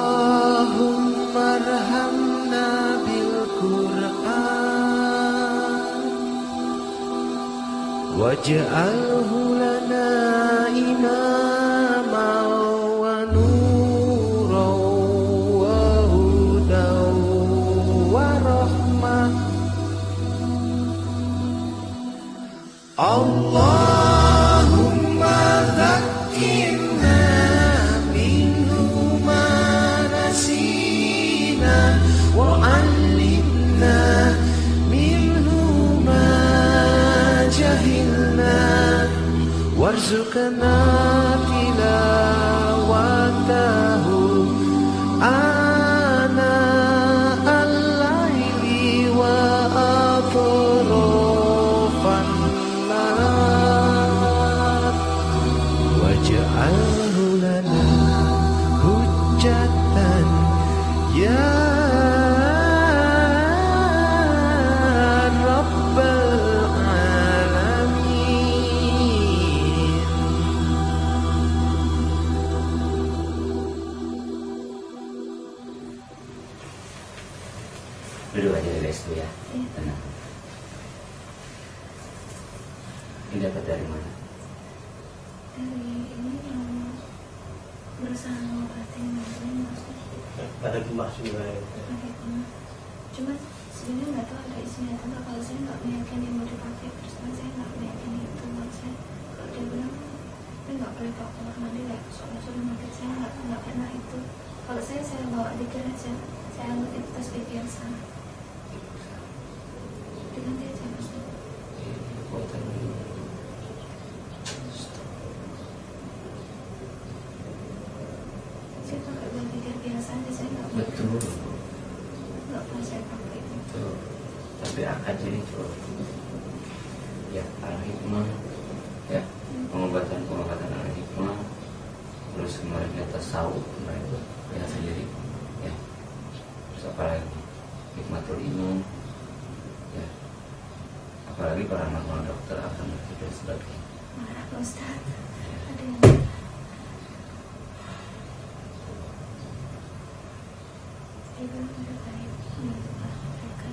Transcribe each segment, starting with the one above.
Allahumma arhamna bil Qur'an waj'alhu lana imaman wa nuran wa hudan wa rahmah. Allahumma dhakkirna minhu ma nasina wa 'allimna minhu ma jahilna warzuqna tilawatahu ana al-laili wa atrafan nahar waj'alhu lana hujjatan ya rabbal alamin. Duduk aja guys ya. Tenang. Ini dapat dari mana? Dari ini yang berusaha ngobatin yang Pada gemas juga ya. cuma sebenarnya nggak tahu ada isinya atau enggak. Kalau saya nggak meyakini mau dipakai, terus kan saya nggak meyakini itu buat saya. Kalau dia bilang saya nggak boleh bawa kamar mandi, kayak soalnya suruh mandi, saya nggak pernah itu. Kalau saya bawa dikir aja, saya anggap itu tasbih biasa. Diganti aja mas. Saya pakai buat dikir biasa aja, saya nggak Betul. pernah saya pakai itu. Betul. Tapi akad jadi tuh. Ya, al-hikmah. Ya, pengobatan al-hikmah. Terus kemarin kita tasawuf kemarin itu ya sendiri. Ya. Terus apa lagi? Hikmatul iman. Ya. Apalagi para manual dokter akan berpikir sebagai Marah Pak Ustaz. ya. Ada yang dia bilang udah baik. Mereka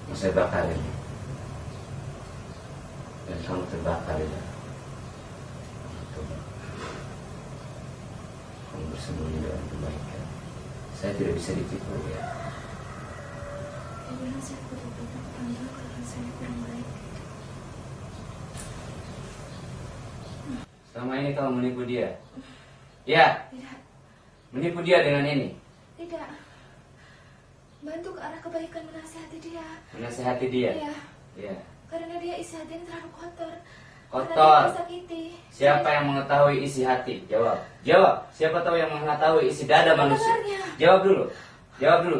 Mau saya bakar ini. Dan kamu terbakar ya. Coba. Kamu bersembunyi dalam kebaikan. Saya tidak bisa ditipu ya. dia bilang saya butuh bantuan karena saya kurang baik. Selama ini kamu menipu dia. Ya, Tidak, menipu dia dengan ini. tidak. Bantu ke arah kebaikan, menasihati dia. Menasehati dia. Iya, Ya. karena dia isi hatinya terlalu kotor. Kotor. Karena dia disakiti. Siapa yang mengetahui isi hati? Jawab. Jawab. Siapa tahu yang mengetahui isi dada manusia? Sebenarnya. Jawab dulu. Jawab dulu.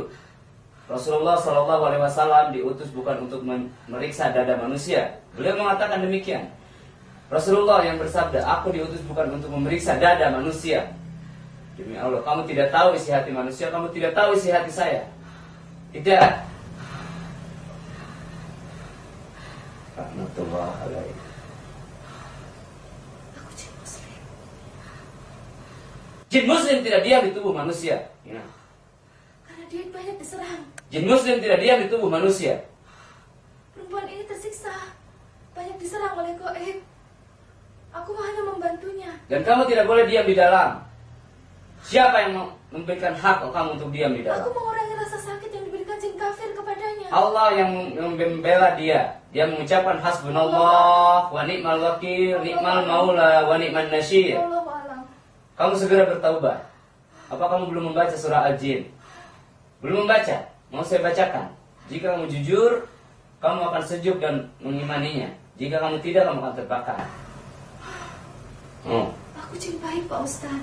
Rasulullah Shallallahu Alaihi Wasallam diutus bukan untuk meriksa dada manusia. Beliau mengatakan demikian. Rasulullah yang bersabda, aku diutus bukan untuk memeriksa dada manusia. Demi Allah, kamu tidak tahu isi hati manusia, kamu tidak tahu isi hati saya. Tidak. Rahmatullah alaihi. Aku jin muslim. Jin muslim tidak diam di tubuh manusia. Ya. Karena dia banyak diserang. Jin muslim tidak diam di tubuh manusia. Perempuan ini tersiksa. Banyak diserang oleh gaib. Aku hanya membantunya. Dan kamu tidak boleh diam di dalam. Siapa yang memberikan hak kamu untuk diam di Aku dalam? mengurangi rasa sakit yang diberikan jin kafir kepadanya. Allah yang membela dia. Dia mengucapkan hasbunallah wa ni'mal wakil, ni'mal maula wa ni'man nasyir. Wallahu a'lam. Kamu segera bertaubat. Apa kamu belum membaca surah Al-Jin? Belum membaca? Mau saya bacakan. Jika kamu jujur, kamu akan sejuk dan mengimaninya. Jika kamu tidak, kamu akan terbakar. Aku jin baik Pak Ustaz.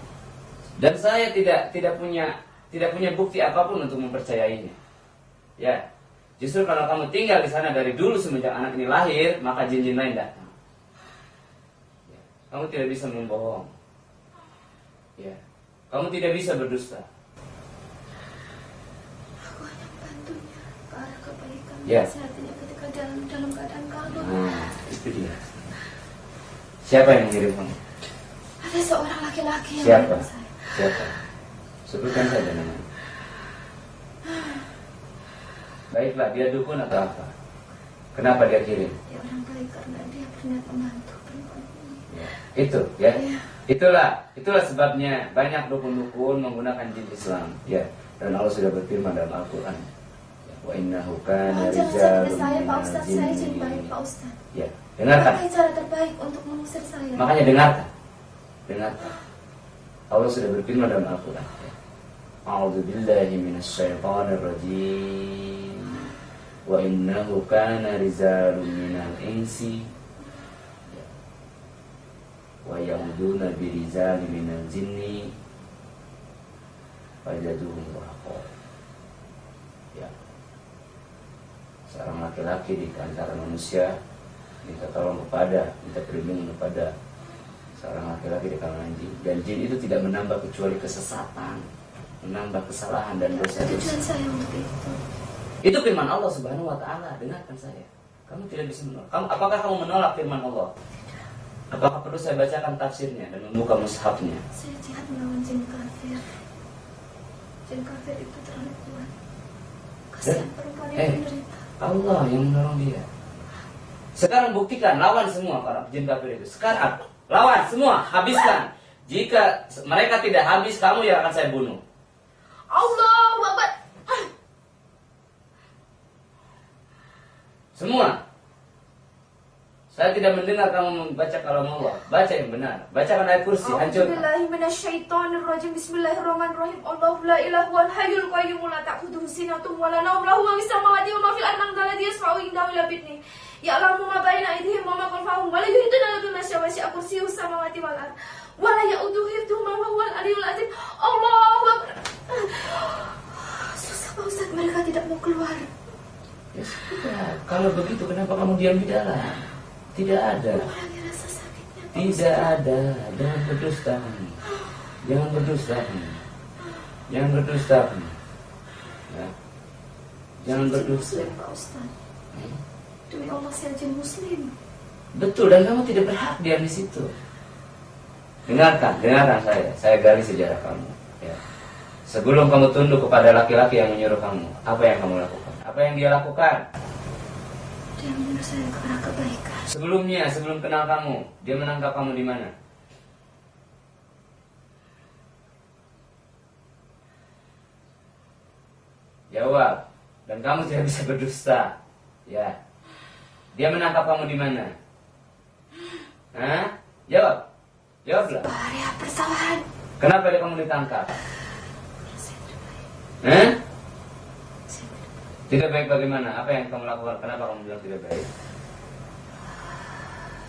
Dan saya tidak punya bukti apapun untuk mempercayainya. Ya, justru kalau kamu tinggal di sana dari dulu semenjak anak ini lahir, maka jin-jin lain datang. Ya, kamu tidak bisa membohong. Ya, kamu tidak bisa berdusta. Aku hanya membantunya ke arah kebaikan. Ya. Menasihatinya ketika dalam keadaan kabur. Nah, itu dia. Siapa yang mengirim kamu? Ada seorang laki-laki yang Siapa? mengirim saya. Siapa? Sebutkan saja namanya. Baiklah, dia dukun atau apa? Kenapa dia kirim? Dia orang baik karena dia berniat membantu perempuan ini. Ya, itu, ya. Iya. Itulah sebabnya banyak dukun-dukun menggunakan jin Islam, ya. Dan Allah sudah berfirman dalam Al-Qur'an. Wa innahu kana Jangan rijalun sakiti saya Pak minal Ustaz, saya jin jinni. baik Pak Ustaz. Ya, dengarkan. Apa cara terbaik untuk mengusir saya? Makanya dengarkan. Dengarkan. Allah sudah berfirman dalam Al-Qur'an. Ya. A'udzu billahi minasyaitonir rajim. Wa innahu kana rijalun minal insi wa ya'uduna birizali minal jinni fajaduhum raqa. Ya. Seorang laki-laki di antara manusia minta tolong kepada, minta perlindungan kepada seorang laki-laki di kalangan jin. Dan jin itu tidak menambah kecuali kesesatan, menambah kesalahan dan dosa-dosa. Tujuan saya untuk itu. Itu firman Allah Subhanahu wa taala. Dengarkan saya. Kamu tidak bisa menolak. Apakah kamu menolak firman Allah? Apakah perlu saya bacakan tafsirnya dan membuka mushafnya? Saya jihad melawan jin kafir. Jin kafir itu terlalu kuat. Kasihan perempuan yang menderita. Allah yang menolong dia. Sekarang buktikan, lawan semua para jin kafir itu. Sekarang lawan semua, habiskan. Jika mereka tidak habis, kamu yang akan saya bunuh. Allahu Akbar. Semua. Saya tidak mendengar kamu membaca kalam Allah. Baca yang benar. Bacakan ayat kursi, hancurkan. A'udzubillahiminasyaitonirrajim. Bismillahirrahmanirrahim. Allahu la ilaha wal hayyul qayyum la ta'khudhuhu sinatun wa la nawm lahu ma fis samawati wa ma fil ardi man dzalladzi yashfa'u indahu illa bi'idznihi. Ya'lamu ma baina aydihim wa ma khalfahum wa la yuhituna bima syaa wasi'a kursiyyuhu samawati wal ardh wa la ya'uduhu hifdhuhuma wa huwal 'aliyyul 'azim. Allahu Akbar. Susah Pak Ustaz, mereka tidak mau keluar. Ya sudah, kalau begitu kenapa kamu diam di dalam? Tidak ada. Mengurangi rasa sakitnya. Pak Tidak Ustaz. ada. Jangan berdusta. Jangan berdusta. Jangan berdusta. Ya. Jangan Saya jin berdusta. Muslim, Pak Ustaz. Demi Allah saya jin Muslim. Betul, dan kamu tidak berhak diam di situ. Dengarkan saya. Saya gali sejarah kamu. Ya. Sebelum kamu tunduk kepada laki-laki yang menyuruh kamu, apa yang kamu lakukan? Apa yang dia lakukan? Dia menyuruh saya ke arah kebaikan. Sebelumnya, sebelum kenal kamu, dia menangkap kamu di mana? Jawab. Dan kamu tidak bisa berdusta. Ya. Dia menangkap kamu di mana? Hah? Jawab. Jawablah. Area persalahan. Kenapa dia kamu ditangkap? Saya terbaik. Hah? Saya terbaik. Tidak baik bagaimana? Apa yang kamu lakukan? Kenapa kamu bilang tidak baik?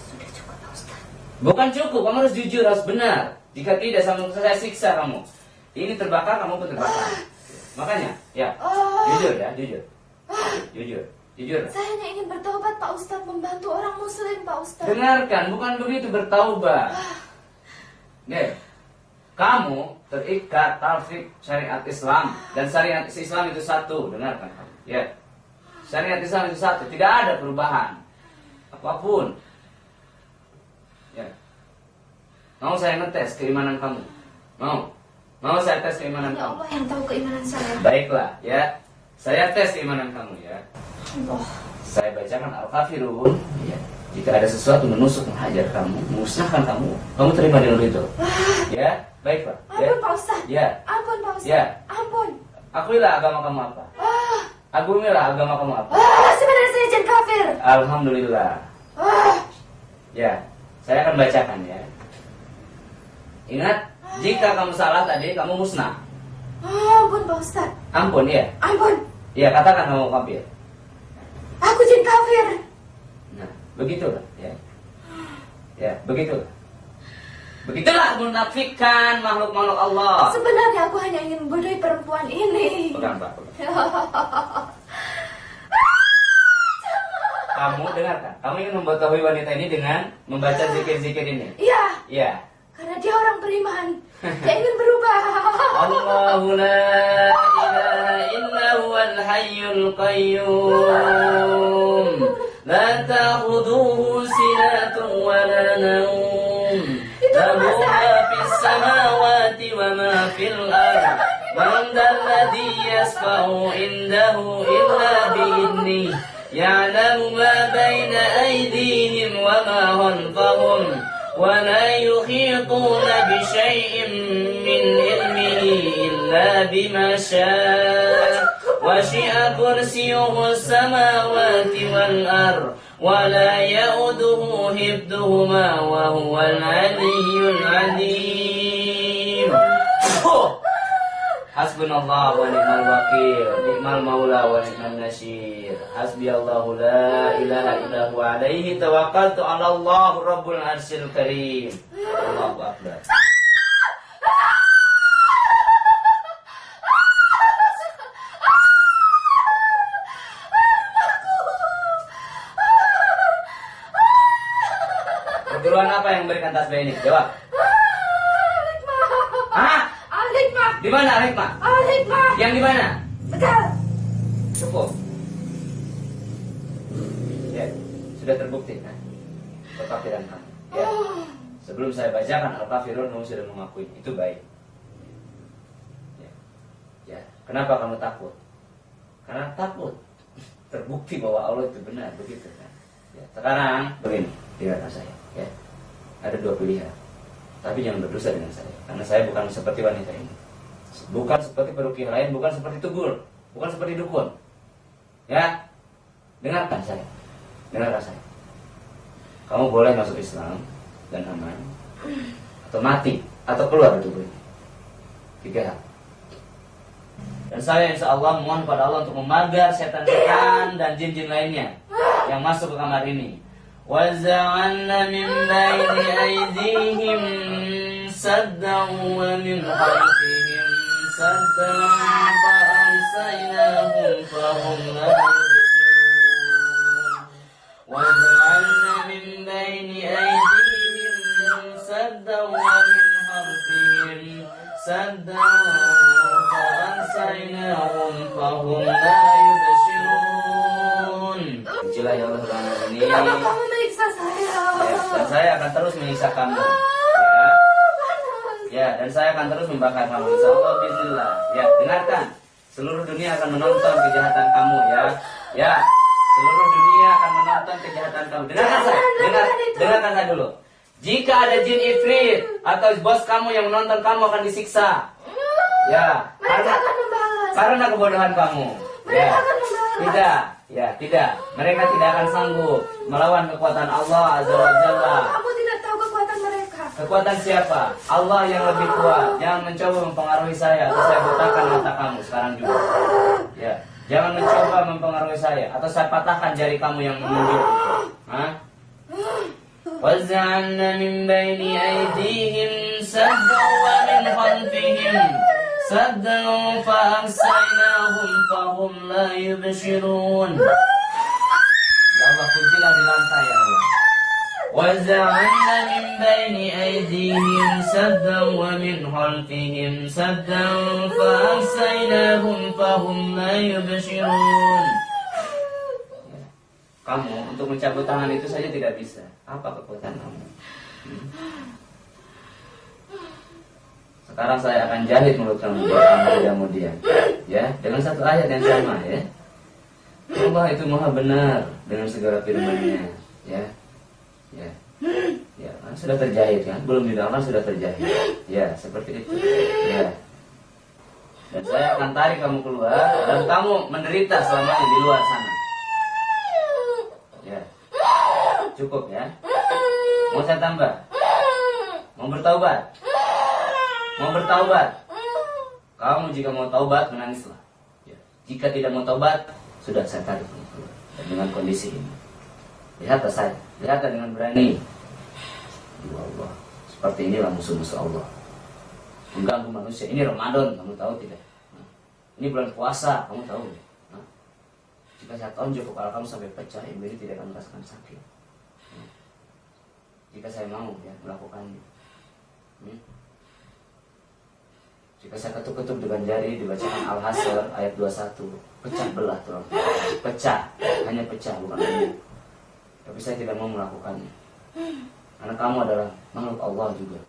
Sudah cukup Pak Ustaz. Bukan cukup, kamu harus jujur, harus benar. Jika tidak, saya siksa kamu. Ini terbakar, kamu pun terbakar. Makanya, ya, jujur ya, jujur. Jujur. Saya hanya ingin bertobat Pak Ustaz, membantu orang Muslim Pak Ustaz. Dengarkan, bukan begitu bertaubat. Nih, kamu terikat talfik syariat Islam, dan syariat Islam itu satu. Dengarkan kamu, ya. Syariat Islam itu satu, tidak ada perubahan apapun. Ya. Mau saya ngetes keimanan kamu? Mau saya tes keimanan Hanya kamu? Allah yang tahu keimanan saya. Baiklah, ya. Saya tes keimanan kamu, ya. Allah. Saya bacakan Al-Kafirun, ya. Jika ada sesuatu menusuk, menghajar kamu, memusnahkan kamu terima dengan itu. Ya, baiklah. Ampun Pak Ustaz. Ya. Ampun Pak Ustaz. Ya. Ampun. Akuilah agama kamu apa? Agumilah agama kamu apa? Sebenarnya saya jin kafir. Alhamdulillah. Ya, saya akan bacakan ya. Ingat, jika kamu salah tadi, kamu musnah. Ampun Pak Ustaz. Ampun, ya. Ampun. Ya, katakan kamu kafir. Aku jin kafir. Nah, begitulah, ya. Ya, begitulah. Begitulah menafikan makhluk-makhluk Allah. Sebenarnya aku hanya ingin membodohi perempuan ini. Pegang, Pak. Kamu dengarkan. Kamu ingin membodohi wanita ini dengan membaca zikir-zikir ini. Iya, Iya. karena dia orang beriman. Dia ingin berubah. Allahu la ilaha illa huwal hayyul qayyum. La ta'khudhuhu sinatun wa la nawm. lahu ma fis samawati wa ma fil ard. Man dzalladzi yasfa'u indahu illa bi'idnih. Ya'lamu ma baina aydihim wa ma khalfahum. ولا يحيطون بشيء من علمه إلا بما شاء وسع كرسيه السماوات والأرض ولا يؤوده حفظهما وهو العلي العظيم. Hasbunallah wa ni'mal wakil, ni'mal maula wa ni'mal nasir. Hasbiyallahu la ilaha illa huwa alaihi tawakkaltu 'ala Allah rabbul arsyil karim. Allahu akbar. Perguruan apa yang memberikan tasbih ini? Jawab. Hah? Di mana Al-Hikmah? Al-Hikmah. Yang di mana? Betul. Cukup. Ya, sudah terbukti kan? Kekafiran kamu. Ya. Sebelum saya bacakan Al-Kafirun, kamu sudah mengakui itu baik. Ya. Ya. Kenapa kamu takut? Karena takut. Terbukti bahwa Allah itu benar, begitu kan? Ya. Sekarang begini, dengarkan saya. Ya. Ada dua pilihan. Tapi jangan berdosa dengan saya, karena saya bukan seperti wanita ini. Bukan seperti perukiah lain, bukan seperti tugul, bukan seperti dukun. Ya, dengarkan saya, dengarkan saya. Kamu boleh masuk Islam dan aman, atau mati, atau keluar dari tubuh ini. 3 hal. Dan saya insya Allah mohon pada Allah untuk memagar setan-setan dan jin-jin lainnya yang masuk ke kamar ini. وَجَعَلْنَا مِنْ بَيْنِ أَيْدِيهِمْ سَدًّا وَمِنْ خَلْفِهِمْ سَدًّا فَأَغْشَيْنَاهُمْ فَهُمْ لَا يُبْصِرُونَ وَجَعَلْنَا مِنْ بَيْنِ أَيْدِيهِمْ سَدًّا وَمِنْ خَلْفِهِمْ سَدًّا فَأَغْشَيْنَاهُم فَهُمْ لَا يُبْصِرُونَ. Pujilah ya Allah Ta'ala ini. Kenapa kamu menyiksa saya? Dan saya akan terus menyiksa kamu. Ya, dan saya akan terus membakar kamu. Insyaallah bismillah. Ya, dengarkan. Seluruh dunia akan menonton kejahatan kamu ya. Ya, seluruh dunia akan menonton kejahatan kamu. Dengarkan saya. Dengarkan saya dulu. Jika ada jin ifrit atau bos kamu yang menonton kamu akan disiksa. Ya, Mereka akan membalas. karena kebodohan kamu. Mereka akan membalas. Tidak. Ya, tidak. Mereka tidak akan sanggup melawan kekuatan Allah Azza wa Jalla. Aku tidak tahu kekuatan mereka. Kekuatan siapa? Allah yang lebih kuat. Jangan mencoba mempengaruhi saya atau saya butakan mata kamu sekarang juga. Ya, jangan mencoba mempengaruhi saya atau saya patahkan jari kamu yang menunjuk. Hah? وَجَعَلْنَا مِنْ بَيْنِ أَيْدِيهِمْ سَدًّا وَمِنْ خَلْفِهِمْ سَدًّا فَأَغْشَيْنَاهُمْ فَهُمْ لَا يُبْصِرُونَ. Ya Allah, pujilah di lantai ya Allah. وَجَعَلْنَا مِنْ بَيْنِ أَيْدِيهِمْ سَدًّا وَمِنْ خَلْفِهِمْ سَدًّا فَأَغْشَيْنَاهُمْ فَهُمْ لَا يُبْصِرُونَ. Kamu untuk mencabut tangan itu saja tidak bisa. Apa kekuatan kamu? Sekarang saya akan jahit mulut kamu biar kamu tidak mau diam. Ya, dengan satu ayat yang sama ya. Allah itu maha benar dengan segala firman-Nya. Ya, ya, ya. Kan sudah terjahit kan? Belum didoakan sudah terjahit. Ya, seperti itu. Ya. Dan saya akan tarik kamu keluar dan kamu menderita selamanya di luar sana. Ya, cukup ya. Mau saya tambah? Mau bertaubat? Mau bertaubat? Kamu jika mau taubat menangislah. Ya. Jika tidak mau taubat, sudah saya tarik kamu keluar. Dan dengan kondisi ini, lihatlah saya, lihatlah dengan berani. Ya Allah, seperti inilah musuh-musuh Allah. Mengganggu manusia. Ini Ramadan, kamu tahu tidak? Nah, ini bulan puasa, kamu tahu tidak? Nah, jika saya tonjok kepala kamu sampai pecah, ibu ini tidak akan merasakan sakit. Nah, jika saya mau ya melakukannya. Jika saya ketuk-ketuk dengan jari, dibacakan Al-Hasyr ayat 21, pecah belah tulang. Pecah, hanya pecah, bukan hanya. Tapi saya tidak mau melakukannya. Karena kamu adalah makhluk Allah juga.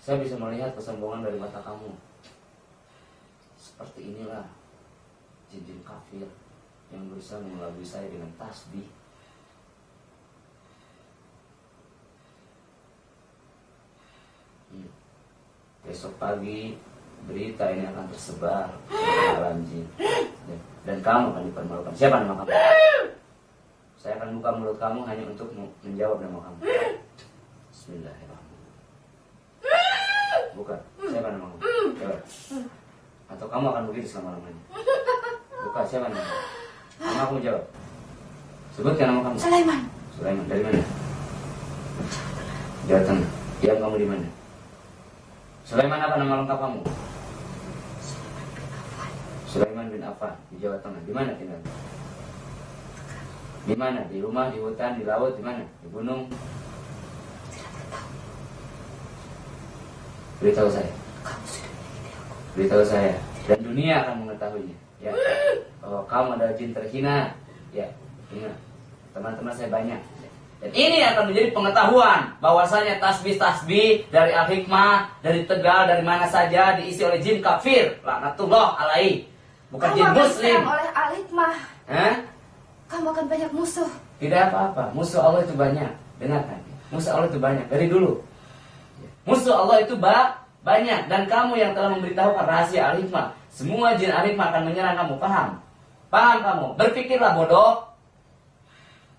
Saya bisa melihat kesombongan dari mata kamu. Seperti inilah jin-jin kafir yang berusaha mengelabui saya dengan tasbih. Besok pagi berita ini akan tersebar ke alam jin, dan kamu akan dipermalukan. Siapa nama kamu? Saya akan buka mulut kamu hanya untuk menjawab nama kamu. Bismillahirrahmanirrahim. Buka. Siapa nama kamu? Coba. Atau kamu akan begitu selama-lamanya? Buka. Siapa nama kamu? Nama kamu jawab. Sebutkan nama kamu. Sulaiman. Sulaiman. Dari mana? Jawa Tengah. Diam kamu di mana? Sulaiman apa nama lengkap kamu? Sulaiman bin Affan di Jawa Tengah. Di mana tinggal? Di mana? Di rumah, di hutan, di laut, di mana? Di gunung? Beritahu saya. Beritahu saya. Dan dunia akan mengetahuinya. Ya. Bahwa kamu adalah jin terhina. Ya. Ingat. Teman-teman saya banyak. Dan ini akan menjadi pengetahuan bahwasanya tasbih-tasbih dari Al-Hikmah, dari Tegal, dari mana saja diisi oleh jin kafir. Laknatullah alaihi. Bukan jin muslim. Kamu akan oleh Al-Hikmah. Hah? Kamu akan banyak musuh. Tidak apa-apa. Musuh Allah itu banyak. Dengarkan. Musuh Allah itu banyak. Dari dulu. Musuh Allah itu banyak. Dan kamu yang telah memberitahukan rahasia Al-Hikmah. Semua jin Al-Hikmah akan menyerang kamu. Paham? Paham kamu? Berpikirlah bodoh.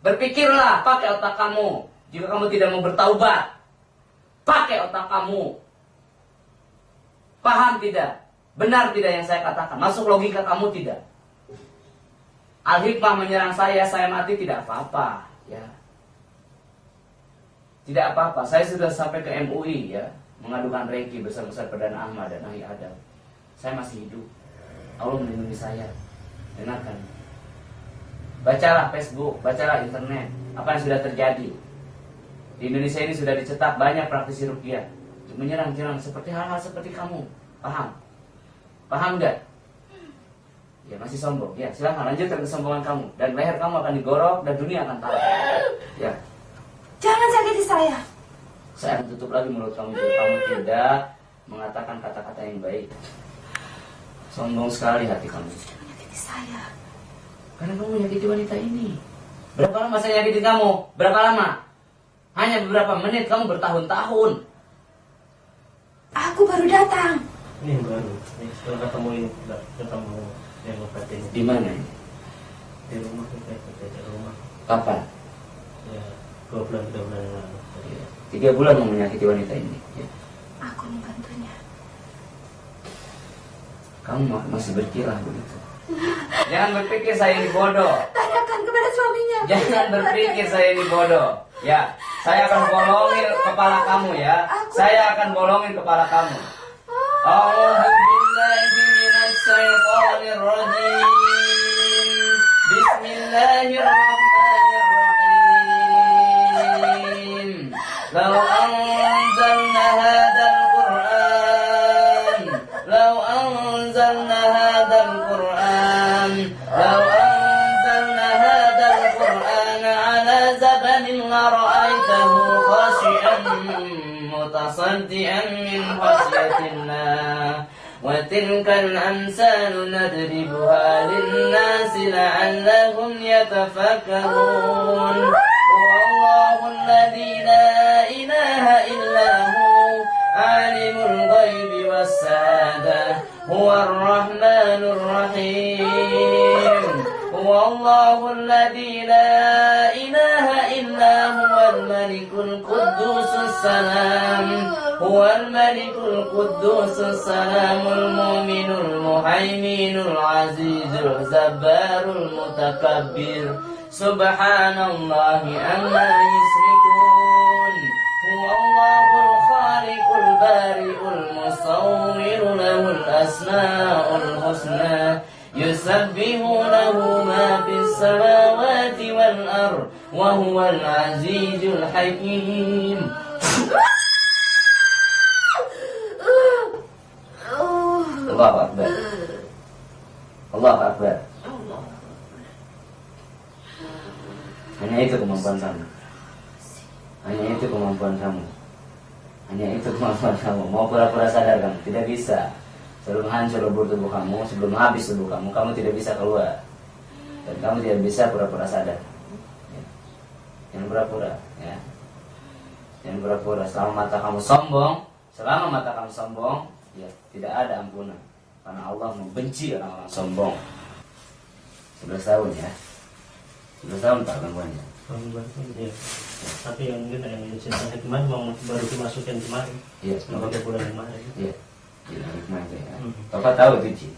Berpikirlah, pakai otak kamu. Jika kamu tidak mau bertaubat, pakai otak kamu. Paham tidak? Benar tidak yang saya katakan? Masuk logika kamu tidak? Al-Hikmah menyerang saya mati tidak apa-apa, ya. Tidak apa-apa. Saya sudah sampai ke MUI, ya, mengadukan Reiki bersama Ustaz Perdana Ahmad dan Nahi Adam. Saya masih hidup. Allah melindungi saya. Dengarkan. Bacalah Facebook, bacalah internet. Apa yang sudah terjadi di Indonesia ini sudah dicetak banyak praktisi ruqyah untuk menyerang-nyerang seperti hal-hal seperti kamu. Paham? Paham enggak? Ya masih sombong. Ya silahkan lanjutkan kesombongan kamu. Dan leher kamu akan digorok dan dunia akan tahu. Ya. Jangan sakiti saya. Saya akan tutup lagi mulut kamu jika kamu tidak mengatakan kata-kata yang baik. Sombong sekali hati kamu. Sudah menyakiti saya. Karena kamu menyakiti wanita ini. Berapa lama saya nyakitin kamu? Berapa lama? Hanya beberapa menit, kamu bertahun-tahun. Aku baru datang. Ini yang baru. Ini setelah ketemu ini, ketemu yang obat ini. Di mana ini? Di rumah kita, di rumah. Kapan? Ya, 2 bulan, 3 bulan yang lalu. 3 bulan mau menyakiti wanita ini. Ya. Aku membantunya. Kamu masih berkilah begitu. Jangan berpikir saya ini bodoh. Tanyakan kepada suaminya. Jangan berpikir saya ini bodoh. Ya, saya akan bolongin kepala kamu ya. Saya akan bolongin kepala kamu. A'udzubillahi minasyaitonir rajim. Bismillahirrahmanirrahim. Law anzalna hadzal Qur'an, law anzalna hadzal Qur'an, law anzalna hadzal Qur'an ala zabanin la ra'aitahu khashi'an mutasaddian min khasyatillah. Wa tilkal amsalu nadribuha lin-nasi la'allahum yatafakkarun. Wallahu alladzi la ilaha illa hu alimul ghaibi was-sadah huwar rahmanur rahim. Wallahu alladzi la ilaha illa huwal malikul quddusus salam. Huwal malikul quddusus salamul mu'minul muhaiminul azizul zabbarul mutakabbir. Subhanallahi amma yusrikun. Huwallahul khaliqul bari'ul musawwiru lahul asma'ul husna. Yusabbihu lahu ma fis samawati wal ard wa huwal azizul hakim. Allahu Akbar. Allahu Akbar. Hanya itu kemampuan kamu. Hanya itu kemampuan kamu. Hanya itu kemampuan kamu. Mau pura-pura sadar kamu tidak bisa. Sebelum hancur lebur tubuh kamu, sebelum habis tubuh kamu, kamu tidak bisa keluar. Dan kamu tidak bisa pura-pura sadar. Ya. Jangan pura-pura, ya. Jangan pura-pura. Selama mata kamu sombong, ya tidak ada ampunan. Karena Allah membenci orang-orang sombong. 11 tahun ya. 11 tahun tak gangguannya. Ya. Tapi yang mungkin yang cerita hikmah mau baru dimasukin kemarin. Iya. Setelah bulan kemarin. Iya. Tidak hikmah itu ya. Bapak tahu itu jin?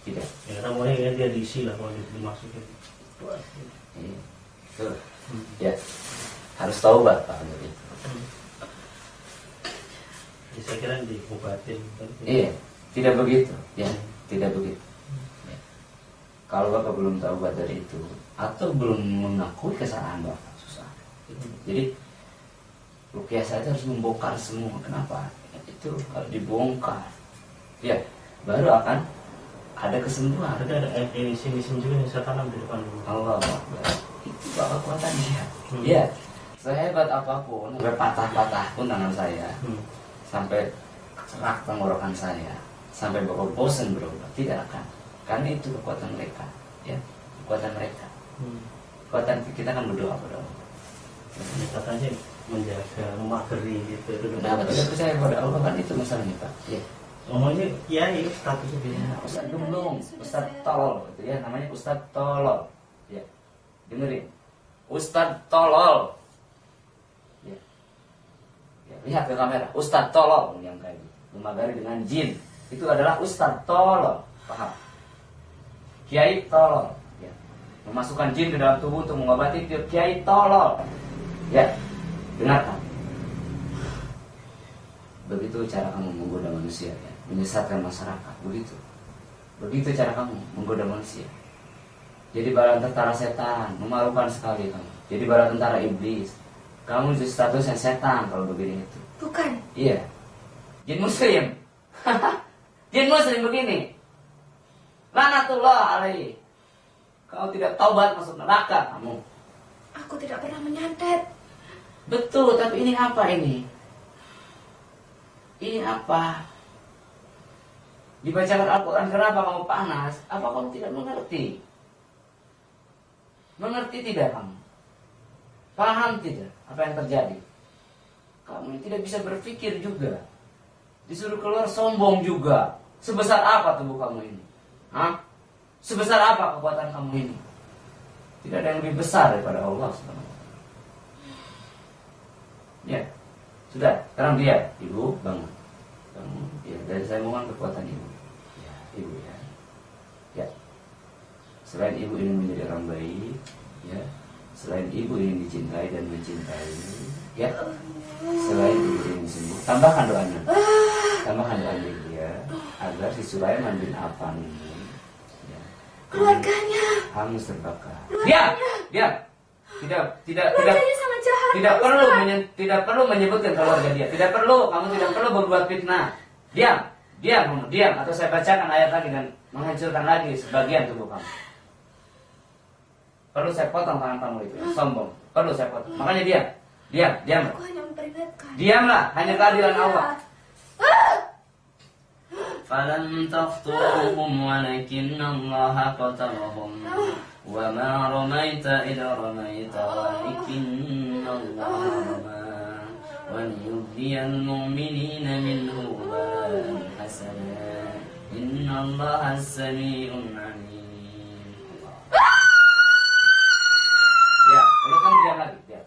Tidak. Ya namanya kan dia diisi lah kalau dimasukin. Iya. Betul. Ya. Harus taubat Pak untuk itu. Ya, saya kira diobatin. Iya. Tidak begitu. Ya. Tidak begitu. Ya. Kalau Bapak belum taubat dari itu atau belum mengakui kesalahan Bapak, susah. Jadi rukyah saja harus membongkar semua. Kenapa? Itu kalau dibongkar, ya baru akan ada kesembuhan. Ada isim-isim juga yang saya tanam di depan rumah. Allah Akbar. Itu Bapak kuatan dia. Ya, sehebat apapun, berpatah-patah pun tangan saya, sampai serak tenggorokan saya, sampai Bapak bosan berobat, tidak akan. Karena itu kekuatan mereka, ya, kekuatan mereka. Kekuatan kita kan berdoa pada Allah. Katanya menjaga, memagari gitu. Kenapa tidak percaya pada Allah, kan itu masalahnya Pak. Ya. Ngomongnya kiai statusnya dia. Ya, Ustaz Dumlung, Ustaz Tolol, itu ya namanya Ustaz Tolol. Ya, dengerin, Ustaz Tolol. Ya. Ya, lihat ke kamera, Ustaz Tolol yang kayak gitu. Memagari dengan jin, itu adalah Ustaz Tolol, paham? Kiai Tolol. Ya. Memasukkan jin ke dalam tubuh untuk mengobati Kiai Tolol. Ya, dengarkan. Begitu cara kamu menggoda manusia, ya, menyesatkan masyarakat, begitu cara kamu menggoda manusia. Jadi bala tentara setan, memalukan sekali kamu. Jadi bala tentara iblis, kamu itu statusnya setan kalau begini itu. Bukan. Iya, jin muslim. Jin muslim begini, lanatullah alaihi. Kau tidak taubat masuk neraka kamu. Aku tidak pernah menyantet. Betul, tapi ini apa ini? Ini apa? Dibacakan Al-Quran, kenapa kamu panas? Apa kamu tidak mengerti? Mengerti tidak kamu? Paham tidak apa yang terjadi? Kamu tidak bisa berpikir juga. Disuruh keluar sombong juga. Sebesar apa tubuh kamu ini? Hah? Sebesar apa kekuatan kamu ini? Tidak ada yang lebih besar daripada Allah SWT. Ya, sudah. Sekarang dia, ibu bangun. Bangun. Ya, dari saya mohon kekuatan ibu. Ya, ibu ya. Ya. Selain ibu ingin menjadi orang baik, ya. Selain ibu ingin dicintai dan mencintai, ya. Selain ibu ingin sembuh, tambahkan doanya. Tambahkan doanya dia agar si Sulaiman bin Affan ini, ya, Keluarganya. hangus terbakar. Diam. Tidak Keluarganya sangat jahat. tidak perlu menyebutkan keluarga dia. Tidak perlu, kamu tidak perlu berbuat fitnah. Diam atau saya bacakan ayat lagi dan menghancurkan lagi sebagian tubuh kamu. Perlu saya potong tangan kamu itu, sombong. Perlu saya potong. Makanya diam. Aku hanya memperingatkan. Diamlah, hanya keadilan Allah. فلم تقتلوهم ولكن الله قتلهم وما رميت إذ رميت ولكن الله رمى وليبلي المؤمنين منه بلاء حسنا إن الله سميع عليم. Ya, udah kamu diam lagi. Ya.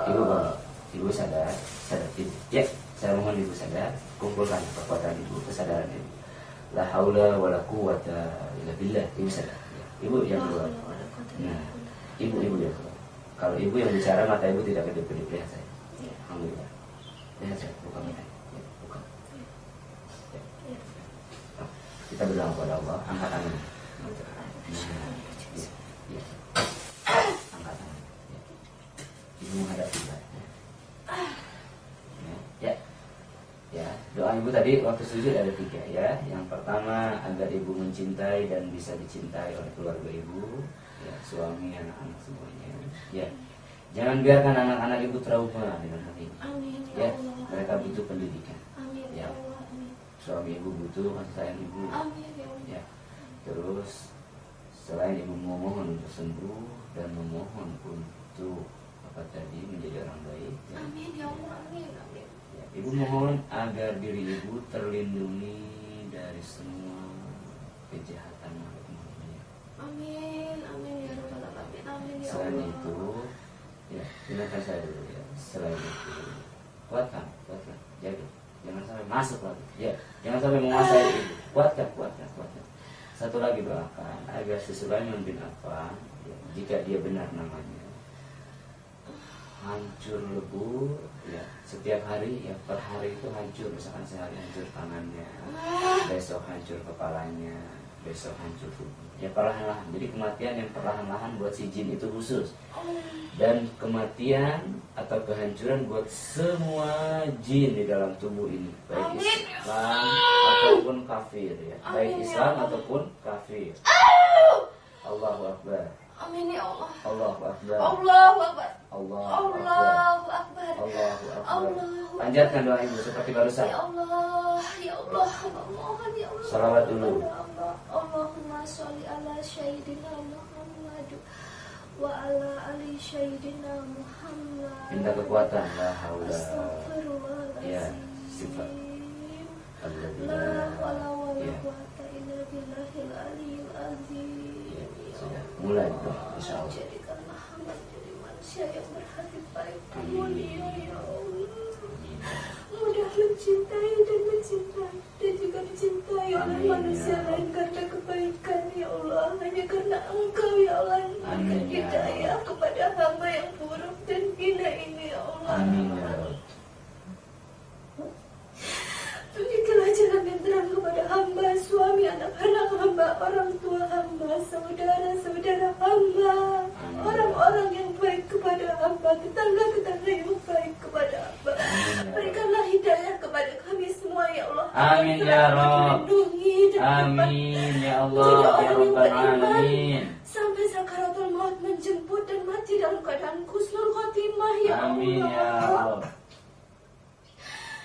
Ibu bangun. Ibu sadar tidur. Ya, saya mohon ibu sadar. Kumpulkan kekuatan ibu, kesadaran ibu. La haula wala quwata illa billah. Ibu sadar. Ya. Ibu yang keluar. Nah, ibu yang keluar. Kalau ibu yang bicara, mata ibu tidak kedip-kedip. Lihat saya. Alhamdulillah. Lihat saya, bukan mata. Ya, bukan. Ya. Kita berdoa kepada Allah. Angkat tangan. Ya. Angkat tangan. Ya. Ibu menghadap kita. Ya, doa ibu tadi waktu sujud ada 3 ya. Yang pertama agar ibu mencintai dan bisa dicintai oleh keluarga ibu, ya, suami, anak-anak semuanya. Ya. Jangan biarkan anak-anak ibu trauma dengan hal ini. Amin Ya, ya Allah. mereka butuh pendidikan. Amin Ya. ya Allah. Amin. Suami ibu butuh kasih sayang ibu. Amin ya Allah. Ya. Terus selain ibu memohon untuk sembuh dan memohon untuk apa tadi menjadi orang baik. Ya. Amin ya Allah. Amin. Amin. Ya, ibu mohon agar diri ibu terlindungi dari semua kejahatan makhluk-makhluk. Amin. Amin ya Rabbal Alamin. Amin ya Selain Allah. itu, ya dengarkan saya dulu ya. Selain itu, kuatkan, jaga, jangan sampai masuk lagi. Ya, jangan sampai menguasai itu. Kuatkan. Satu lagi doakan agar si Sulaiman bin Affan, ya, jika dia benar namanya, hancur lebur, ya setiap hari, ya per hari itu hancur. Misalkan sehari hancur tangannya, besok hancur kepalanya, besok hancur tubuh. Ya perlahan-lahan. Jadi kematian yang perlahan-lahan buat si jin itu khusus. Dan kematian atau kehancuran buat semua jin di dalam tubuh ini, baik Islam ataupun kafir ya. Baik Islam ataupun kafir. Allahu Akbar. Amin ya Allah. Allahu Akbar. Allahu Akbar. Allahu Akbar. Allahu Akbar. Allahu Akbar. Allahu Panjatkan doa ibu seperti barusan. Ya Allah, ya Allah, mohon ya Allah. Salawat dulu. Allahumma sholli ala sayyidina Muhammad wa ala ali sayyidina Muhammad. Minta kekuatan la haula. Astagfirullahaladzim. Ya, sifat. La hawla wa la Ya. quwwata illa billahil aliyyil azim. Ya, sudah mulai doa insyaallah. Jadikanlah hamba jadi manusia yang berhati baik dan mulia ya Allah. Mudah mencintai dan juga dicintai oleh Amin, manusia ya lain karena kebaikan ya Allah. Hanya karena Engkau ya Allah yang memberikan Amin, ya hidayah kepada hamba yang buruk dan hina ini ya Allah. Amin ya Rabb. Tunjukkanlah jalan yang terang kepada hamba, suami, anak-anak hamba, orang tua hamba, saudara-saudara hamba, Amin. orang-orang yang baik kepada hamba, tetangga-tetangga yang baik kepada hamba. Berikanlah hidayah kepada kami semua ya Allah. Amin ya Rabb. Lindungi dan Amin ya Allah Jadi ya orang yang Rabbal beriman alamin. sampai sakaratul maut menjemput dan mati dalam keadaan husnul khotimah ya Amin ya Allah. Rabb.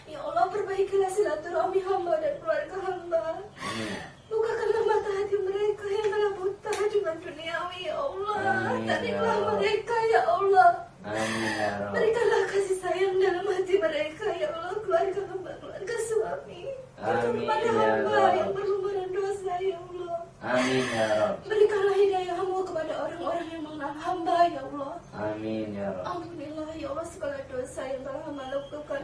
Ya Allah, perbaikilah silaturahmi hamba dan keluarga hamba. Amin. Bukakanlah mata hati mereka yang telah buta dengan duniawi ya Allah. Amin, Tadiklah ya Allah. mereka ya Allah. Amin ya Rabb. Berikanlah kasih sayang dalam hati mereka ya Allah. Keluarga hamba, keluarga suami. Amin, Kepada ya hamba Allah. yang berlumuran dosa ya Allah. Amin ya Rabb. Berikanlah hidayah-Mu kepada orang-orang yang mengenal hamba ya Allah. Amin ya Rabb. Ampunilah ya Allah segala dosa yang telah hamba lakukan,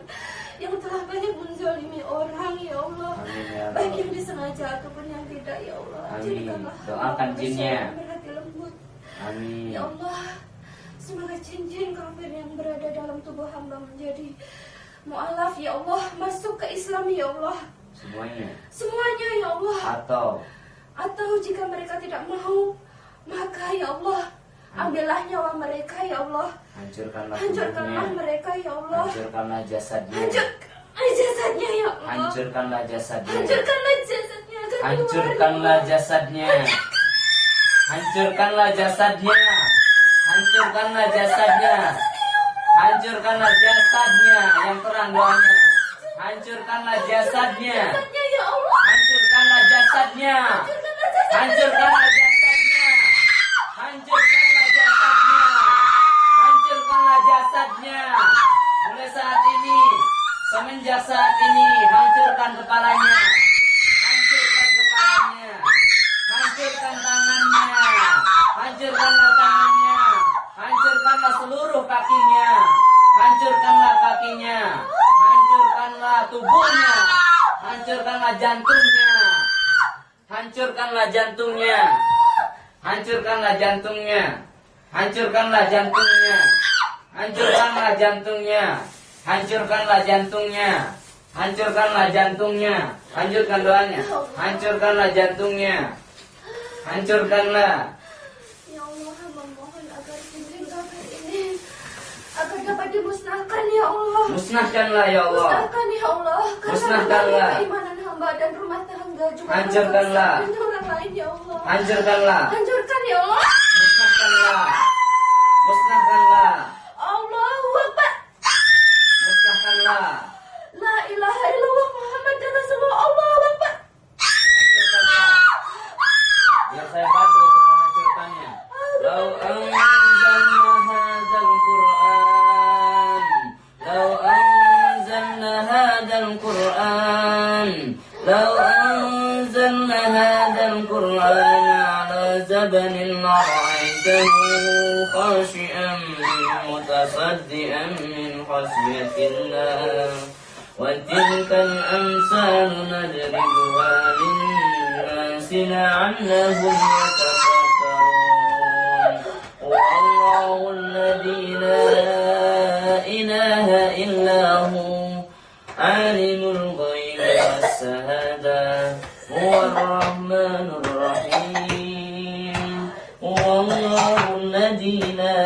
yang telah banyak menzalimi orang ya Allah. Amin ya Baik Rabb. yang disengaja ataupun yang tidak ya Allah. Amin. Jadikanlah hamba Doakan manusia jinnya. yang berhati lembut Amin. ya Allah. Semoga jin-jin kafir yang berada dalam tubuh hamba menjadi mu'alaf ya Allah, masuk ke Islam ya Allah. Semuanya ya Allah. Atau jika mereka tidak mau, maka ya Allah, ambillah nyawa mereka ya Allah. Hancurkanlah Hancurkanlah tubuhnya. mereka ya Allah. Hancurkanlah jasadnya. Hancurkanlah jasadnya ya Allah. Hancurkanlah jasadnya. Hancurkanlah jasadnya agar keluar. Hancurkanlah jasadnya. Hancurkanlah jasadnya. Hancurkanlah jasadnya. Hancurkanlah jasadnya. Yang terang doanya. Hancurkanlah jasadnya. Jasadnya ya Allah. Hancurkanlah jasadnya. Hancurkanlah jasadnya. Hancurkanlah jasadnya. Hancurkanlah jasadnya. Mulai saat ini, semenjak saat ini, hancurkan kepalanya. Hancurkan kepalanya. Hancurkan tangannya. Hancurkanlah tangannya. Hancurkanlah seluruh kakinya. Hancurkanlah kakinya. Hancurkanlah tubuhnya. Hancurkanlah jantungnya. Hancurkanlah jantungnya. Hancurkanlah jantungnya. Hancurkanlah jantungnya. Hancurkanlah jantungnya. Hancurkanlah jantungnya. Hancurkanlah jantungnya. Hancurkan doanya. Hancurkanlah jantungnya. Hancurkanlah. Ya Allah, hamba mohon agar jin kafir ini agar dapat dimusnahkan ya Allah. Musnahkanlah ya Allah. Musnahkan ya Allah. Karena Musnahkanlah. mengenai keimanan hamba dan rumah tangga juga Hancurkanlah. berdosa dengan orang lain ya Allah. Hancurkanlah. Hancurkan ya Allah. Musnahkanlah. Musnahkanlah. illallah. La ilaha illallah Muhammad Rasulullah. Allahu Akbar. Biar saya bantu untuk menghancurkannya. Lau anzalna hadzal Qur'an, lau anzalna hadzal Qur'an, lau anzalna hadzal Qur'an ala zabanin ra'aitahu khashi'an mutasaddian min khasyatillah. وتلك الأمثال نضربها للناس لعلهم يتفكرون والله الذي لا إله إلا هو عالم الغيب والشهادة هو الرحمن الرحيم والله الذي لا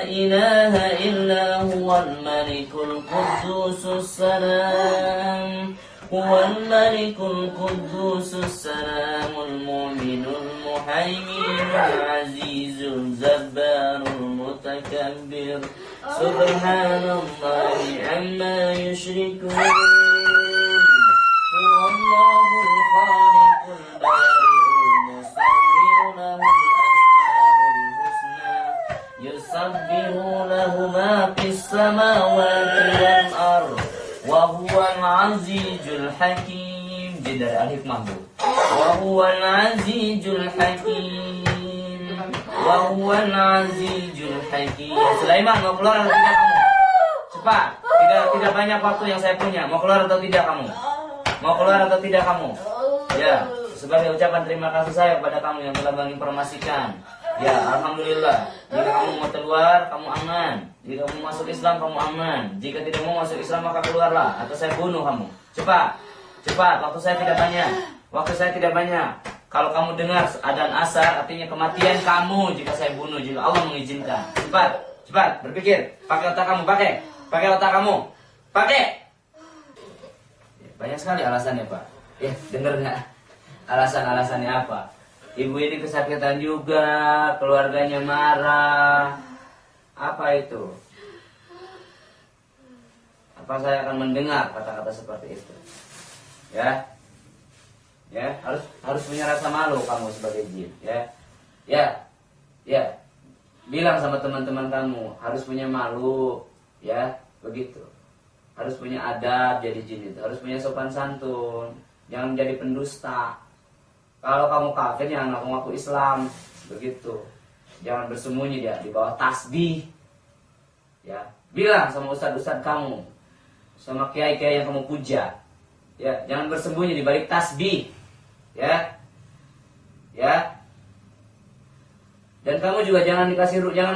إله إلا هو الملك القدوس السلام هو الملك القدوس السلام المؤمن المهيمن العزيز الجبار المتكبر سبحان الله عما يشركون هو الله الخالق البارئ المصور له الأسماء الحسنى يسبح له ما في السماوات والأرض وهو العزيز الحكيم جدار الحكمة وهو العزيز الحكيم وهو العزيز الحكيم. Sulaiman, mau keluar atau tidak kamu? Cepat, tidak banyak waktu yang saya punya. Mau keluar atau tidak kamu? Mau keluar atau tidak kamu? Ya, sebagai ucapan terima kasih saya kepada kamu yang telah menginformasikan. Ya, alhamdulillah. Jika kamu mau keluar, kamu aman. Jika kamu masuk Islam, kamu aman. Jika tidak mau masuk Islam, maka keluarlah atau saya bunuh kamu. Cepat, cepat. Waktu saya tidak banyak. Waktu saya tidak banyak. Kalau kamu dengar adzan asar, artinya kematian kamu jika saya bunuh, jika Allah mengizinkan. Cepat, cepat. Berpikir. Pakai otak kamu, pakai. Pakai otak kamu. Pakai. Banyak sekali alasannya, Pak. Ya, dengar nggak? Alasan-alasannya apa? Ibu ini kesakitan juga, keluarganya marah. Apa itu? Apa saya akan mendengar kata-kata seperti itu? Ya, ya, harus punya rasa malu kamu sebagai jin, ya. Bilang sama teman-teman kamu harus punya malu, ya, begitu. Harus punya adab jadi jin itu, harus punya sopan santun, jangan menjadi pendusta. Kalau kamu kafir jangan ngaku-ngaku Islam, begitu. Jangan bersembunyi dia di bawah tasbih. Ya, bilang sama ustadz-ustadz kamu, sama kiai-kiai yang kamu puja. Ya, jangan bersembunyi di balik tasbih. Ya. Ya. Dan kamu juga jangan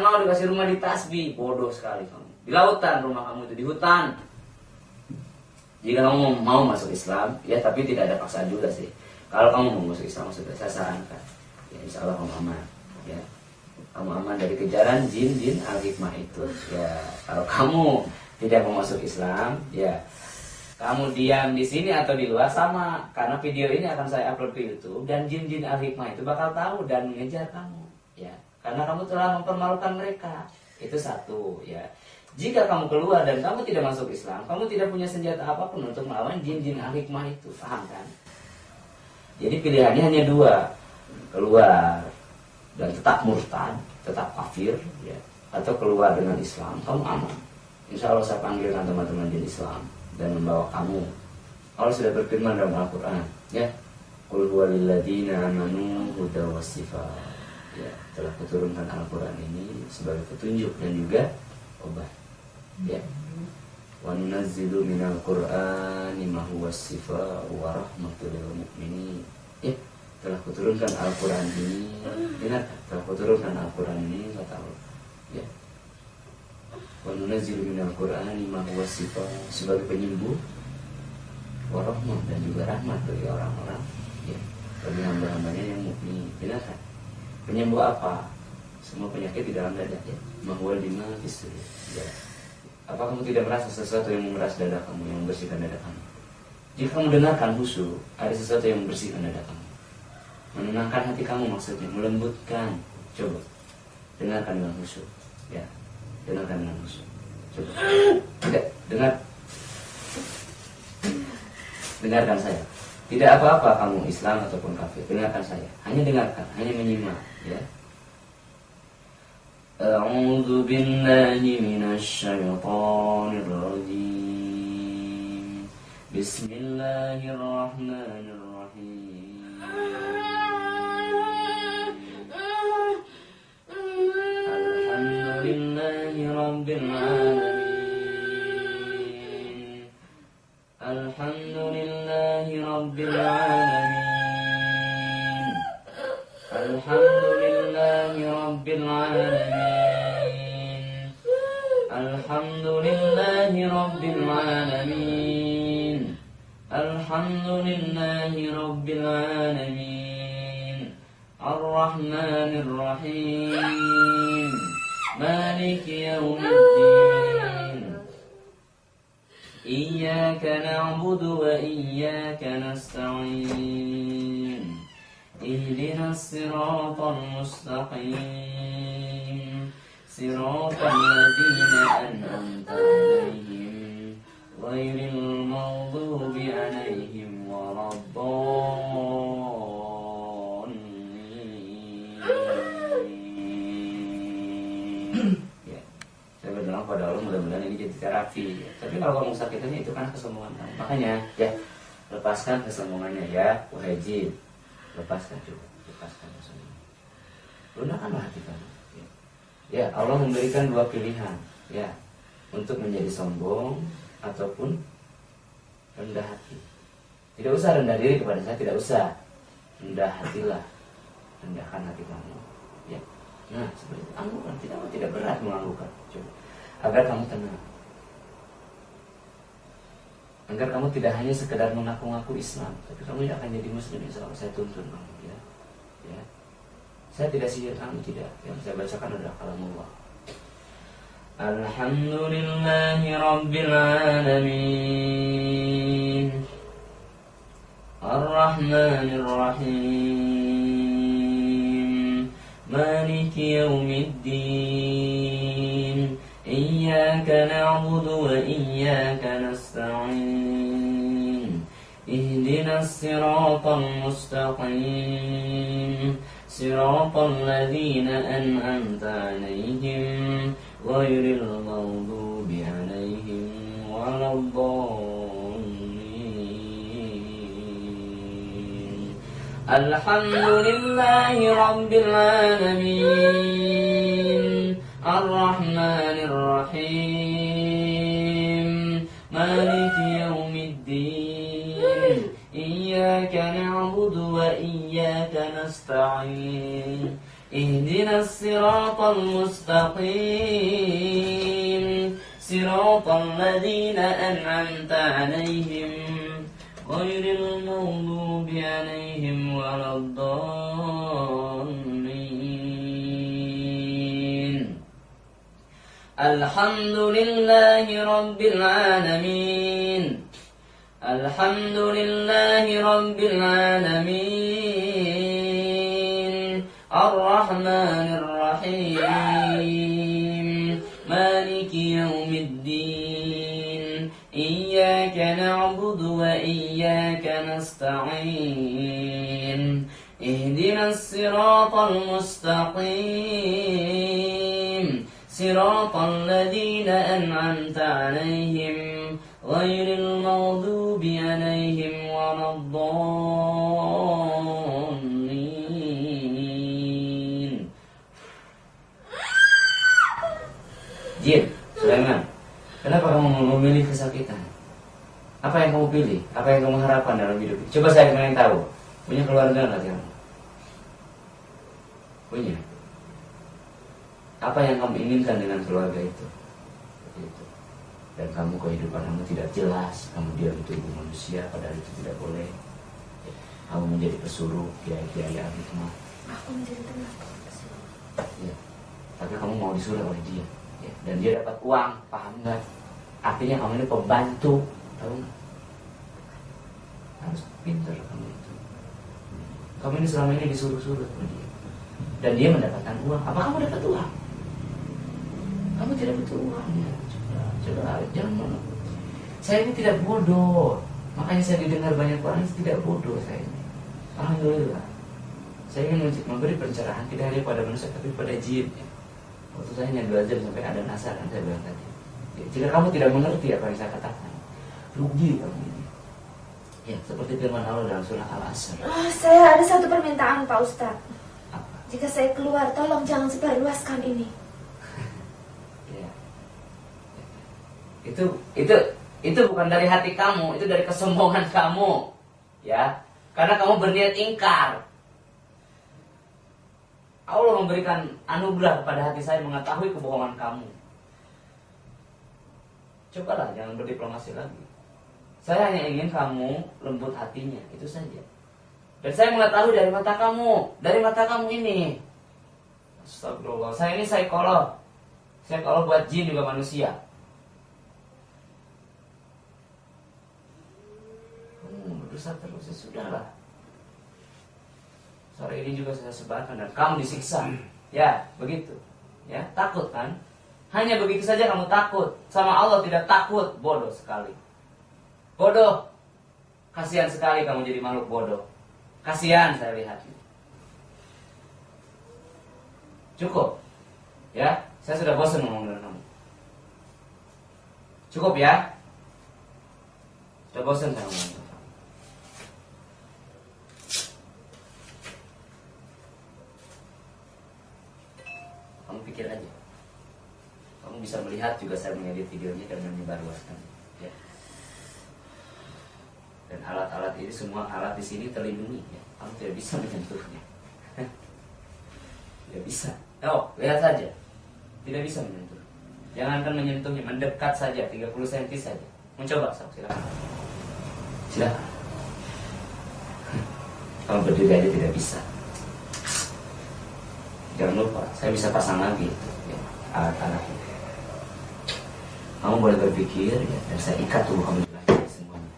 mau dikasih rumah di tasbih, bodoh sekali kamu. Di lautan rumah kamu itu, di hutan. Jika kamu mau masuk Islam, ya tapi tidak ada paksaan juga sih. Kalau kamu mau masuk Islam, saya sarankan, ya insya Allah kamu aman, ya. Kamu aman dari kejaran jin al-hikmah itu. Ya, kalau kamu tidak mau masuk Islam, ya kamu diam di sini atau di luar sama. Karena video ini akan saya upload ke YouTube dan jin al-hikmah itu bakal tahu dan mengejar kamu, ya. Karena kamu telah mempermalukan mereka. Itu satu, ya. Jika kamu keluar dan kamu tidak masuk Islam, kamu tidak punya senjata apapun untuk melawan jin al-hikmah itu, paham kan? Jadi pilihannya hanya dua, keluar dan tetap murtad, tetap kafir, ya, atau keluar dengan Islam, kamu aman. Insya Allah saya panggilkan teman-teman jin Islam dan membawa kamu. Allah sudah berfirman dalam Al-Quran, ya, Qul huwa lilladzina amanu huda wassifaa. Ya, telah kuturunkan Al-Quran ini sebagai petunjuk dan juga obat. Ya. Wa nunazzilu minal Qur'ani ma huwa shifaa'un wa rahmatul lil mu'minin. Ya, telah kuturunkan Al-Quran ini. Ingat, telah kuturunkan Al-Quran ini kata Allah. Ya. Wa nunazzilu minal Qur'ani ma huwa shifaa'un, sebagai penyembuh wa rahmah dan juga rahmat bagi orang-orang, ya, bagi hamba-hambanya yang mukmin. Ingat, penyembuh apa? Semua penyakit di dalam dada, ya. Ma huwa lima fis-sudur. Ya. Apa kamu tidak merasa sesuatu yang memeras dada kamu, yang membersihkan dada kamu? Jika kamu dengarkan khusyuk, ada sesuatu yang membersihkan dada kamu, menenangkan hati kamu, maksudnya melembutkan. Coba dengarkan dengan khusyuk, ya. Dengarkan dengan khusyuk. Coba. Tidak, dengar. dengarkan saya. Tidak apa-apa kamu Islam ataupun kafir, dengarkan saya. Hanya dengarkan, hanya menyimak, ya. A'udzu billahi minasy syaithanir rajim. Bismillahirrahmanirrahim. Alhamdulillahi rabbil alamin. Alhamdulillahi rabbil alamin. Alhamdulillahi rabbil alamin. Alhamdulillahi rabbil alamin. Alhamdulillahi rabbil alamin. Ar-Rahmanir Rahim. Maliki yaumiddin. Iyyaka na'budu wa iyyaka nasta'in. Ihdinas siratal mustaqim. Siratal ladzina an'amta 'alaihim ghairil maghdubi 'alaihim waladdallin. Ya. Saya berdoa pada Allah mudah-mudahan ini jadi terapi. Ya. Tapi kalau kamu sakitnya itu kan kesombongan kamu. Makanya ya lepaskan kesombongannya ya, wahai jin. Lepaskan coba, lepaskan kesombongan. Lunakkanlah hati kamu. Ya, Allah memberikan dua pilihan, ya, untuk menjadi sombong ataupun rendah hati. Tidak usah rendah diri kepada saya, tidak usah. Rendah hatilah, rendahkan hati kamu. Ya, nah seperti itu. Anggukan, tidak berat menganggukkan. Coba, agar kamu tenang, agar kamu tidak hanya sekedar mengaku-ngaku Islam, tapi kamu tidak akan jadi Muslim. Insya Allah saya tuntun kamu, ya. Saya tidak sihir kamu, tidak. Yang saya bacakan adalah kalamullah. Alhamdulillahi rabbil alamin. Ar-Rahmanir Rahim. Maliki yaumiddin. Iyyaka na'budu wa iyyaka nasta'in. Ihdinas siratal mustaqim. Siratal ladzina an'amta 'alaihim ghairil maghdubi 'alaihim waladdallin. Alhamdulillahi rabbil alamin. Ar-Rahmanir Rahim. Maliki yaumiddin. Iyyaka na'budu wa iyyaka nasta'in. Ihdinas siratal mustaqim. Siratal ladzina an'amta 'alaihim ghairil maghdubi 'alaihim waladdallin. Alhamdulillahi rabbil alamin. Alhamdulillahi rabbil alamin. Ar-Rahmanir Rahim. Maliki yaumiddin. Iyyaka na'budu wa iyyaka nasta'in. Ihdinas siratal mustaqim. Siratal ladzina an'amta 'alaihim ghairil maghdubi 'alaihim waladdallin. Jin, Sulaiman, kenapa kamu memilih kesakitan? Apa yang kamu pilih? Apa yang kamu harapkan dalam hidup? Coba saya ingin tahu. Punya keluarga nggak kamu? Punya. Apa yang kamu inginkan dengan keluarga itu? Itu. Dan kamu kehidupan kamu tidak jelas, kamu diam di tubuh manusia, padahal itu tidak boleh. Kamu menjadi pesuruh kiai-kiai hikmah. Aku menjadi teman. Ya. Tapi kamu mau disuruh oleh dia, ya. Dan dia dapat uang, paham nggak? Artinya kamu ini pembantu, tahu nggak? Harus pintar kamu itu. Kamu ini selama ini disuruh-suruh sama dia, dan dia mendapatkan uang. Apa kamu dapat uang? Kamu tidak butuh uang, ya. Coba jangan. Saya ini tidak bodoh. Makanya saya didengar banyak orang tidak bodoh saya ini. Alhamdulillah. Saya ingin memberi pencerahan tidak hanya pada manusia tapi pada jin. Waktu saya hanya belajar sampai ada nasar kan saya bilang tadi. Ya, jika kamu tidak mengerti apa yang saya katakan, rugi kamu ini. Ya, seperti firman Allah dalam surah Al-Asr. Saya ada satu permintaan Pak Ustadz. Apa? Jika saya keluar, tolong jangan sebarluaskan ini. Ya. Itu bukan dari hati kamu, itu dari kesombongan kamu. Ya. Karena kamu berniat ingkar. Allah memberikan anugerah kepada hati saya mengetahui kebohongan kamu. Cobalah jangan berdiplomasi lagi. Saya hanya ingin kamu lembut hatinya, itu saja. Dan saya mengetahui dari mata kamu ini. Astagfirullah, saya ini psikolog. Psikolog buat jin juga manusia. Berdosa terus, ya sudahlah. Sore ini juga saya sebarkan dan kamu disiksa. Ya, begitu. Ya, takut kan? Hanya begitu saja kamu takut. Sama Allah tidak takut. Bodoh sekali. Bodoh. Kasihan sekali kamu jadi makhluk bodoh. Kasihan saya lihat. Cukup. Ya, saya sudah bosan ngomong dengan kamu. Cukup ya. Sudah bosan saya ngomong dengan kamu. Kamu pikir aja. Kamu bisa melihat juga saya mengedit videonya dan menyebarluaskan. Ya. Dan alat-alat ini semua alat di sini terlindungi. Ya. Kamu tidak bisa menyentuhnya. Tidak bisa. Oh, lihat saja. Tidak bisa menyentuh. Jangankan menyentuhnya, mendekat saja 30 cm saja. Mencoba, silakan. Silakan. Kamu berdiri aja tidak bisa. Jangan lupa, saya bisa pasang lagi ya, alat-alat itu. Kamu boleh berpikir ya, dan saya ikat tubuh kamu jelas semuanya.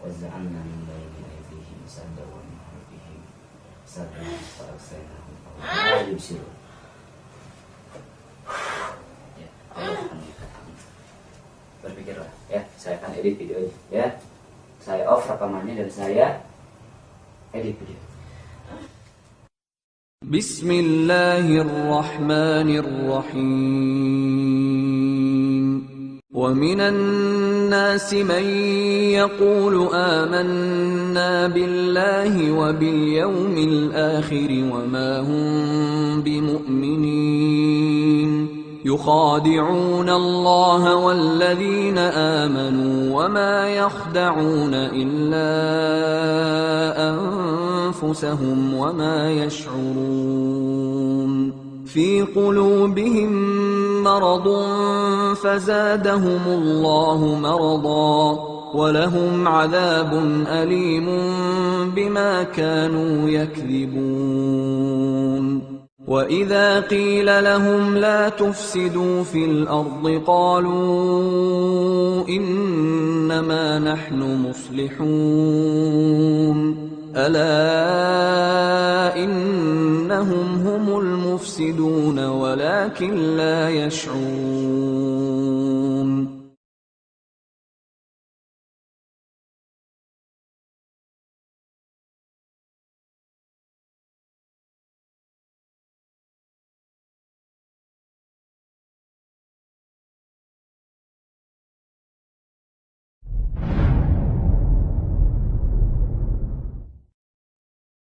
Waza'anna min baini aydihim saddan wa min khalfihim saddan fa'agsaynahum la yubsirun. Ya, Allah akan ikat kamu. Berpikirlah, ya, saya akan edit videonya, ya. Saya off rekamannya dan saya edit video. بسم الله الرحمن الرحيم ومن الناس من يقول آمنا بالله وباليوم الآخر وما هم بمؤمنين يخادعون الله والذين آمنوا وما يخدعون إلا أنفسهم وما يشعرون في قلوبهم مرض فزادهم الله مرضا ولهم عذاب أليم بما كانوا يكذبون وإذا قيل لهم لا تفسدوا في الأرض قالوا إنما نحن مصلحون ألا إنهم هم المفسدون ولكن لا يشعرون